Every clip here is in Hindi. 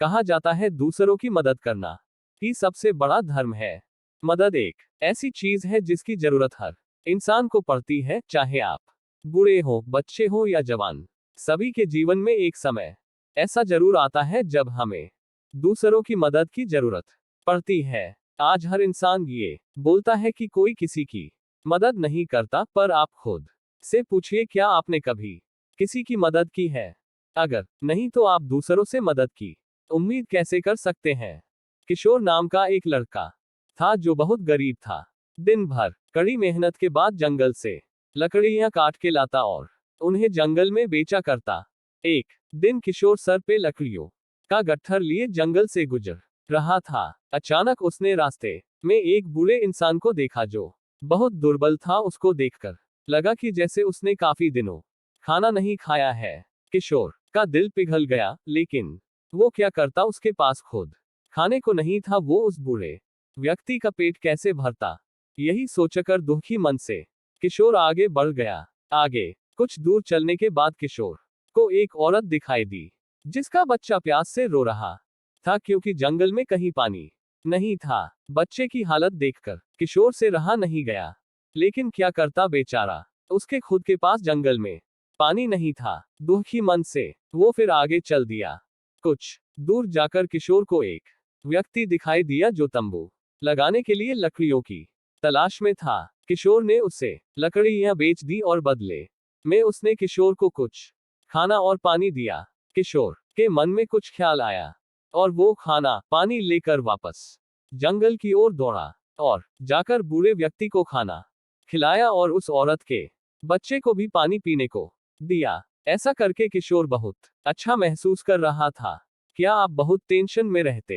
कहा जाता है दूसरों की मदद करना ही सबसे बड़ा धर्म है। मदद एक ऐसी चीज है जिसकी जरूरत हर इंसान को पड़ती है, चाहे आप बूढ़े हो, बच्चे हो या जवान। सभी के जीवन में एक समय ऐसा जरूर आता है जब हमें दूसरों की मदद की जरूरत पड़ती है। आज हर इंसान ये बोलता है कि कोई किसी की मदद नहीं करता, पर आप खुद से पूछिए, क्या आपने कभी किसी की मदद की है? अगर नहीं तो आप दूसरों से मदद की उम्मीद कैसे कर सकते हैं? किशोर नाम का एक लड़का था जो बहुत गरीब था। दिन भर कड़ी मेहनत के बाद जंगल से लकड़ियां काट के लाता और उन्हें जंगल में बेचा करता। एक दिन किशोर सर पे लकड़ियों का गट्ठर लिए जंगल से गुजर रहा था। अचानक उसने रास्ते में एक बूढ़े इंसान को देखा जो बहुत दुर्बल था। उसको देखकर लगा कि जैसे उसने काफी दिनों खाना नहीं खाया है। किशोर का दिल पिघल गया, लेकिन वो क्या करता, उसके पास खुद खाने को नहीं था। वो उस बूढ़े व्यक्ति का पेट कैसे भरता, यही सोचकर दुखी मन से किशोर आगे बढ़ गया। आगे कुछ दूर चलने के बाद किशोर को एक औरत दिखाई दी जिसका बच्चा प्यास से रो रहा था, क्योंकि जंगल में कहीं पानी नहीं था। बच्चे की हालत देखकर किशोर से रहा नहीं गया, लेकिन क्या करता बेचारा, उसके खुद के पास जंगल में पानी नहीं था। दुखी मन से वो फिर आगे चल दिया। कुछ दूर जाकर किशोर को एक व्यक्ति दिखाई दिया जो तंबू लगाने के लिए लकड़ियों की तलाश में था। किशोर ने उसे लकड़ियां बेच दी और बदले में उसने किशोर को कुछ खाना और पानी दिया। किशोर के मन में कुछ ख्याल आया और वो खाना पानी लेकर वापस जंगल की ओर दौड़ा और जाकर बूढ़े व्यक्ति को खाना खिलाया और उस औरत के बच्चे को भी पानी पीने को दिया। ऐसा करके किशोर बहुत अच्छा महसूस कर रहा था। क्या आप बहुत टेंशन में रहते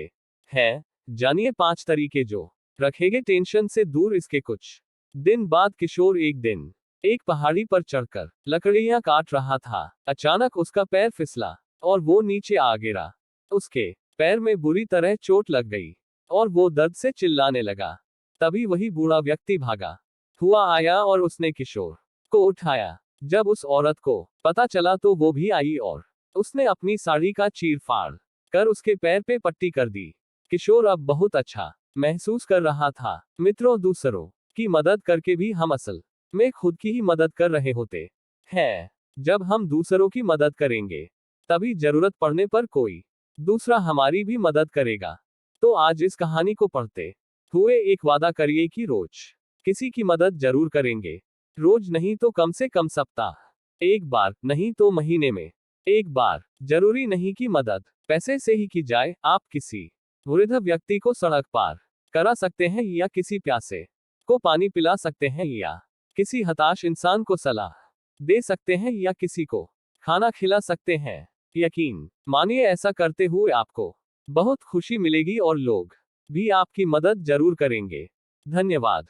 हैं? जानिए 5 तरीके जो रखेंगे टेंशन से दूर। इसके कुछ दिन बाद किशोर एक दिन एक पहाड़ी पर चढ़कर लकड़ियां काट रहा था। अचानक उसका पैर फिसला और वो नीचे आ गिरा। उसके पैर में बुरी तरह चोट लग गई और वो दर्द से चिल्लाने लगा। तभी वही बूढ़ा व्यक्ति भागा हुआ आया और उसने किशोर को उठाया। जब उस औरत को पता चला तो वो भी आई और उसने अपनी साड़ी का चीर फाड़ कर उसके पैर पे पट्टी कर दी। किशोर अब बहुत अच्छा महसूस कर रहा था। मित्रों, दूसरों की मदद करके भी हम असल में खुद की ही मदद कर रहे होते हैं। जब हम दूसरों की मदद करेंगे तभी जरूरत पड़ने पर कोई दूसरा हमारी भी मदद करेगा। तो आज इस कहानी को पढ़ते हुए एक वादा करिए कि रोज किसी की मदद जरूर करेंगे। रोज नहीं तो कम से कम सप्ताह एक बार, नहीं तो महीने में एक बार। जरूरी नहीं कि मदद पैसे से ही की जाए। आप किसी वृद्ध व्यक्ति को सड़क पार करा सकते हैं, या किसी प्यासे को पानी पिला सकते हैं, या किसी हताश इंसान को सलाह दे सकते हैं, या किसी को खाना खिला सकते हैं। यकीन मानिए, ऐसा करते हुए आपको बहुत खुशी मिलेगी और लोग भी आपकी मदद जरूर करेंगे। धन्यवाद।